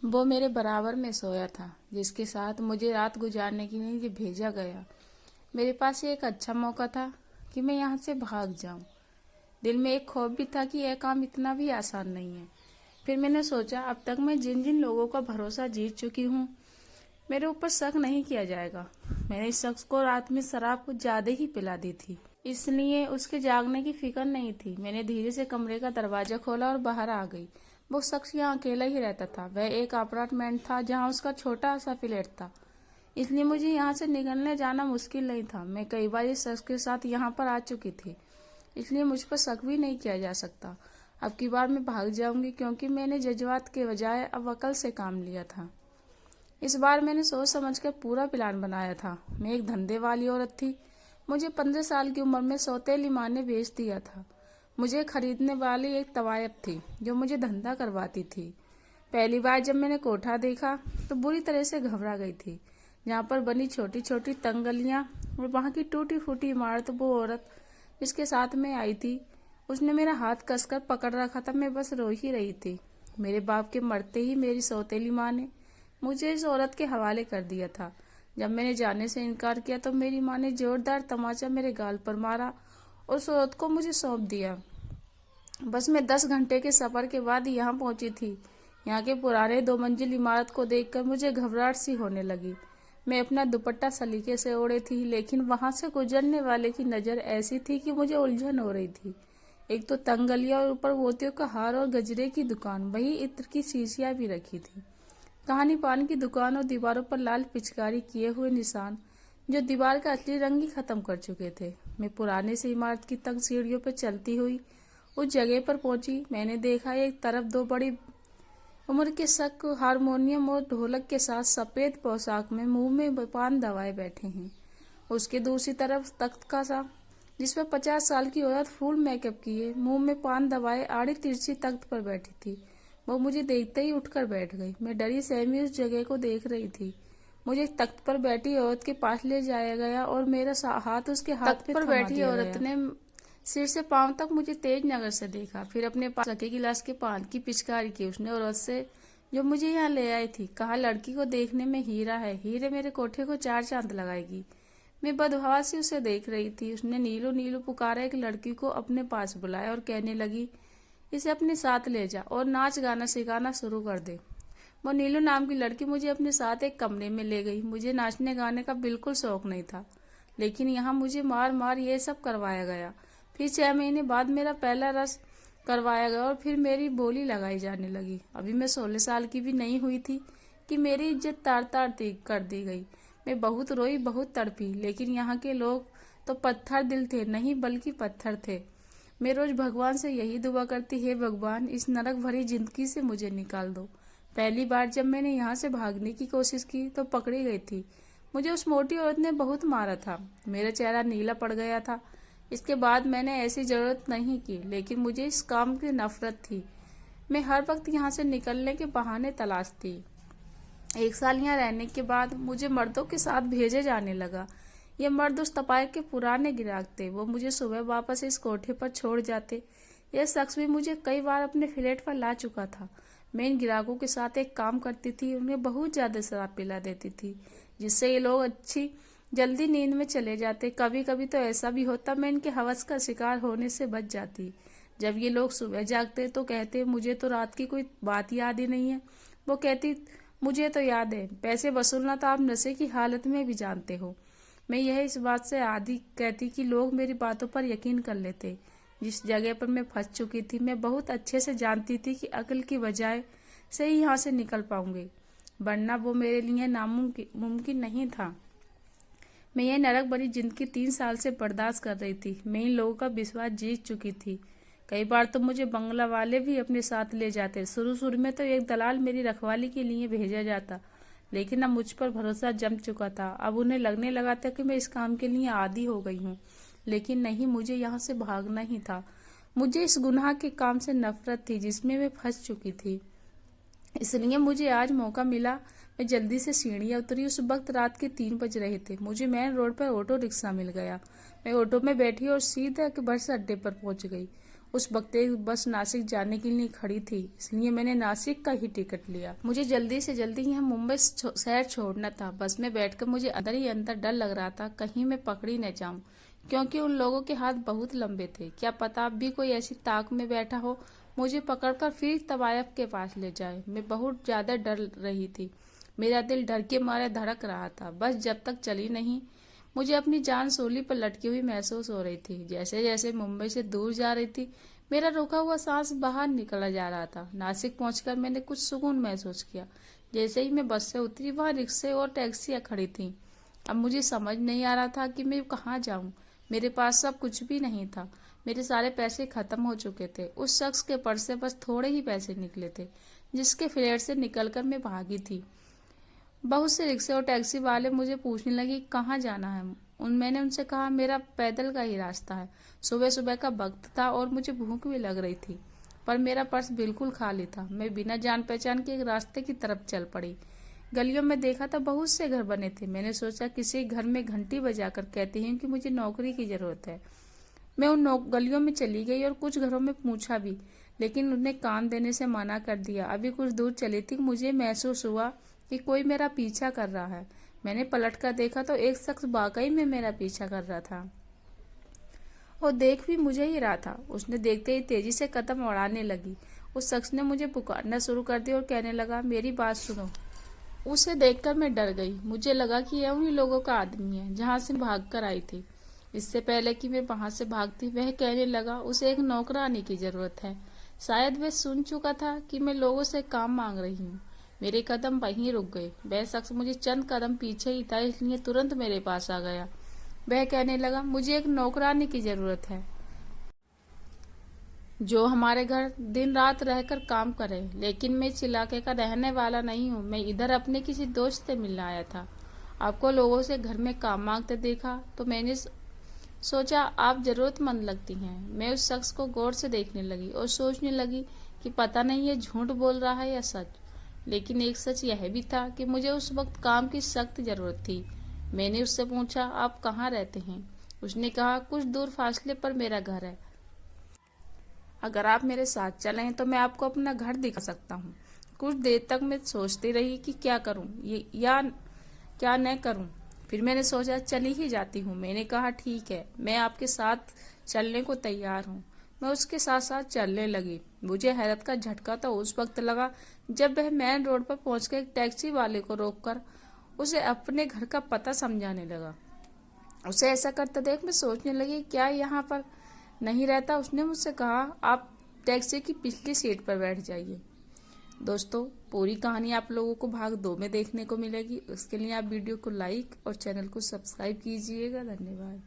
वो मेरे बराबर में सोया था, जिसके साथ मुझे रात गुजारने के लिए भेजा गया। मेरे पास ये एक अच्छा मौका था कि मैं यहाँ से भाग जाऊं। दिल में एक खौफ भी था कि यह काम इतना भी आसान नहीं है। फिर मैंने सोचा, अब तक मैं जिन जिन लोगों का भरोसा जीत चुकी हूँ, मेरे ऊपर शक नहीं किया जाएगा। मैंने इस शख्स को रात में शराब कुछ ज्यादा ही पिला दी थी, इसलिए उसके जागने की फिक्र नहीं थी। मैंने धीरे से कमरे का दरवाजा खोला और बाहर आ गई। वो शख्स यहाँ अकेला ही रहता था। वह एक अपार्टमेंट था जहाँ उसका छोटा सा फ्लैट था, इसलिए मुझे यहाँ से निकलने जाना मुश्किल नहीं था। मैं कई बार इस शख्स के साथ यहाँ पर आ चुकी थी, इसलिए मुझ पर शक भी नहीं किया जा सकता। अब की बार मैं भाग जाऊंगी, क्योंकि मैंने जज्बात के बजाय अब अकल से काम लिया था। इस बार मैंने सोच समझकर पूरा प्लान बनाया था। मैं एक धंधे वाली औरत थी। मुझे 15 साल की उम्र में सौतेली माँ ने बेच दिया था। मुझे खरीदने वाली एक तवायब थी जो मुझे धंधा करवाती थी। पहली बार जब मैंने कोठा देखा तो बुरी तरह से घबरा गई थी। जहाँ पर बनी छोटी छोटी तंग गलियां और वहाँ की टूटी फूटी इमारत, वो औरत जिसके साथ मैं आई थी, उसने मेरा हाथ कसकर पकड़ रखा था। मैं बस रो ही रही थी। मेरे बाप के मरते ही मेरी सौतेली माँ ने मुझे इस औरत के हवाले कर दिया था। जब मैंने जाने से इनकार किया तो मेरी माँ ने जोरदार तमाचा मेरे गाल पर मारा और उस औरत को मुझे सौंप दिया। बस मैं 10 घंटे के सफर के बाद यहाँ पहुंची थी। यहाँ के पुराने 2 मंजिल इमारत को देखकर मुझे घबराहट सी होने लगी। मैं अपना दुपट्टा सलीके से ओढ़े थी, लेकिन वहां से गुजरने वाले की नजर ऐसी थी कि मुझे उलझन हो रही थी। एक तो तंग गलियां और ऊपर मोतियों का हार और गजरे की दुकान, वही इत्र की शीशियां भी रखी थी। कहानी पान की दुकान और दीवारों पर लाल पिचकारी किए हुए निशान, जो दीवार का असली रंग ही खत्म कर चुके थे। मैं पुराने से इमारत की तंग सीढ़ियों पर चलती हुई उस जगह पर पहुंची। मैंने देखा, एक तरफ 2 बड़ी उम्र के शख्स हारमोनियम और ढोलक के साथ सफेद पोशाक में मुंह में पान दबाए बैठे हैं। उसके दूसरी तरफ तख्त का सा, जिसपर 50 साल की औरत फुल मेकअप किए, मुंह में पान दबाए आड़ी तिरछी तख्त पर बैठी थी। वो मुझे देखते ही उठकर बैठ गई। मैं डरी सहमी उस जगह को देख रही थी। मुझे तख्त पर बैठी औरत के पास ले जाया गया और मेरा हाथ उसके हाथ पे थमा दिया गया। तख्त पर बैठी औरत ने सिर से पांव तक मुझे तेज नजर से देखा, फिर अपने पास रखे गिलास के पान की पिचकारी की उसने औरत से, जो मुझे यहाँ ले आई थी, कहा, लड़की को देखने में हीरा है, हीरे मेरे कोठे को 4 चांद लगाएगी। मैं बदहवा से उसे देख रही थी। उसने नीलू नीलू पुकारा, एक लड़की को अपने पास बुलाया और कहने लगी, इसे अपने साथ ले जा और नाच गाना सिखाना शुरू कर दे। वो नीलू नाम की लड़की मुझे अपने साथ एक कमरे में ले गई। मुझे नाचने गाने का बिल्कुल शौक नहीं था, लेकिन यहाँ मुझे मार मार ये सब करवाया गया। फिर 6 महीने बाद मेरा पहला रस करवाया गया और फिर मेरी बोली लगाई जाने लगी। अभी मैं 16 साल की भी नहीं हुई थी कि मेरी इज्जत तार तार कर दी गई। मैं बहुत रोई, बहुत तड़पी, लेकिन यहाँ के लोग तो पत्थर दिल थे नहीं, बल्कि पत्थर थे। मैं रोज भगवान से यही दुआ करती, हे भगवान, इस नरक भरी जिंदगी से मुझे निकाल दो। पहली बार जब मैंने यहाँ से भागने की कोशिश की तो पकड़ी गई थी। मुझे उस मोटी औरत ने बहुत मारा था। मेरा चेहरा नीला पड़ गया था। इसके बाद मैंने ऐसी जरूरत नहीं की, लेकिन मुझे इस काम की नफरत थी। मैं हर वक्त यहाँ से निकलने के बहाने तलाशती। 1 साल यहाँ रहने के बाद मुझे मर्दों के साथ भेजे जाने लगा। ये मर्द उस तपाए के पुराने गिराक थे। वो मुझे सुबह वापस इस कोठे पर छोड़ जाते। यह शख्स भी मुझे कई बार अपने फ्लैट पर ला चुका था। मैं इन गिराकों के साथ एक काम करती थी, उन्हें बहुत ज्यादा शराब पिला देती थी, जिससे ये लोग अच्छी जल्दी नींद में चले जाते। कभी कभी तो ऐसा भी होता मैं इनके हवस का शिकार होने से बच जाती। जब ये लोग सुबह जागते तो कहते, मुझे तो रात की कोई बात याद ही नहीं है। वो कहती, मुझे तो याद है, पैसे वसूलना तो आप नशे की हालत में भी जानते हो। मैं यह इस बात से आदी कहती कि लोग मेरी बातों पर यकीन कर लेते। जिस जगह पर मैं फंस चुकी थी, मैं बहुत अच्छे से जानती थी कि अकल की बजाय से ही यहाँ से निकल पाऊंगी, वरना वो मेरे लिए नामुमकिन नहीं था। मैं यह नरक भरी जिंदगी 3 साल से बर्दाश्त कर रही थी। मैं इन लोगों का विश्वास जीत चुकी थी। कई बार तो मुझे बंगला वाले भी अपने साथ ले जाते। शुरू में तो एक दलाल मेरी रखवाली के लिए भेजा जाता, लेकिन अब मुझ पर भरोसा जम चुका था। अब उन्हें लगने लगा था कि मैं इस काम के लिए आदी हो गई हूँ। लेकिन नहीं, मुझे यहाँ से भागना ही था। मुझे इस गुनाह के काम से नफरत थी जिसमें मैं फंस चुकी थी। इसलिए मुझे आज मौका मिला। मैं जल्दी से सीढ़ियां उतरी। उस वक्त रात के 3 बज रहे थे। मुझे मेन रोड पर ऑटो रिक्शा मिल गया। मैं ऑटो में बैठी और सीधा बस अड्डे पर पहुंच गई। उस वक्त एक बस नासिक जाने के लिए खड़ी थी, इसलिए मैंने नासिक का ही टिकट लिया। मुझे जल्दी से जल्दी यहाँ मुंबई शहर छोड़ना था। बस में बैठकर मुझे अंदर ही अंदर डर लग रहा था कहीं मैं पकड़ी न जाऊं, क्योंकि उन लोगों के हाथ बहुत लंबे थे। क्या पता अब भी कोई ऐसी ताक में बैठा हो मुझे पकड़कर फिर तवायफ के पास ले जाए। मैं बहुत ज्यादा डर रही थी। मेरा दिल डर के मारे धड़क रहा था। बस जब तक चली नहीं, मुझे अपनी जान सूली पर लटकी हुई महसूस हो रही थी। जैसे जैसे मुंबई से दूर जा रही थी, मेरा रुका हुआ सांस बाहर निकला जा रहा था। नासिक पहुंचकर मैंने कुछ सुकून महसूस किया। जैसे ही मैं बस से उतरी, वहां रिक्शे और टैक्सियां खड़ी थीं। अब मुझे समझ नहीं आ रहा था कि मैं कहाँ जाऊं। मेरे पास सब कुछ भी नहीं था। मेरे सारे पैसे खत्म हो चुके थे। उस शख्स के पर्स से बस थोड़े ही पैसे निकले थे, जिसके फ्लैट से निकलकर मैं भागी थी। बहुत से रिक्शे और टैक्सी वाले मुझे पूछने लगे कहाँ जाना है। मैंने उनसे कहा मेरा पैदल का ही रास्ता है। सुबह सुबह का वक्त था और मुझे भूख भी लग रही थी, पर मेरा पर्स बिल्कुल खाली था। मैं बिना जान पहचान के एक रास्ते की तरफ चल पड़ी। गलियों में देखा तो बहुत से घर बने थे। मैंने सोचा किसी घर में घंटी बजाकर कहती हूँ कि मुझे नौकरी की जरूरत है। मैं उन गलियों में चली गई और कुछ घरों में पूछा भी, लेकिन उन्हें काम देने से मना कर दिया। अभी कुछ दूर चली थी, मुझे महसूस हुआ कि कोई मेरा पीछा कर रहा है। मैंने पलट कर देखा तो एक शख्स वाकई में मेरा पीछा कर रहा था और देख भी मुझे ही रहा था। उसने देखते ही तेजी से कदम बढ़ाने लगी। उस शख्स ने मुझे पुकारना शुरू कर दिया और कहने लगा मेरी बात सुनो। उसे देखकर मैं डर गई। मुझे लगा कि यह उन्हीं लोगों का आदमी है जहां से भाग कर आई थी। इससे पहले कि मैं वहां से भागती, वह कहने लगा उसे एक नौकरानी की जरूरत है। शायद वह सुन चुका था कि मैं लोगों से काम मांग रही हूँ। मेरे कदम वहीं रुक गए। वह शख्स मुझे चंद कदम पीछे ही था, इसलिए तुरंत मेरे पास आ गया। वह कहने लगा मुझे एक नौकरानी की जरूरत है जो हमारे घर दिन रात रहकर काम करे। लेकिन मैं इस इलाके का रहने वाला नहीं हूँ। मैं इधर अपने किसी दोस्त से मिलने आया था। आपको लोगों से घर में काम मांगते देखा तो मैंने सोचा आप जरूरतमंद लगती हैं। मैं उस शख्स को गौर से देखने लगी और सोचने लगी कि पता नहीं ये झूठ बोल रहा है या सच। लेकिन एक सच यह भी था कि मुझे उस वक्त काम की सख्त जरूरत थी। मैंने उससे पूछा आप कहाँ रहते हैं। उसने कहा कुछ दूर फासले पर मेरा घर है। अगर आप मेरे साथ चलें तो मैं आपको अपना घर दिखा सकता हूँ। कुछ देर तक मैं सोचती रही कि क्या करूँ या क्या न करूँ। फिर मैंने सोचा चली ही जाती हूँ। मैंने कहा ठीक है, मैं आपके साथ चलने को तैयार हूँ। मैं उसके साथ साथ चलने लगी। मुझे हैरत का झटका तो उस वक्त लगा जब वह मेन रोड पर पहुंचकर एक टैक्सी वाले को रोककर उसे अपने घर का पता समझाने लगा। उसे ऐसा करते देख मैं सोचने लगी क्या यहाँ पर नहीं रहता। उसने मुझसे कहा आप टैक्सी की पिछली सीट पर बैठ जाइए। दोस्तों, पूरी कहानी आप लोगों को भाग 2 में देखने को मिलेगी। उसके लिए आप वीडियो को लाइक और चैनल को सब्सक्राइब कीजिएगा। धन्यवाद।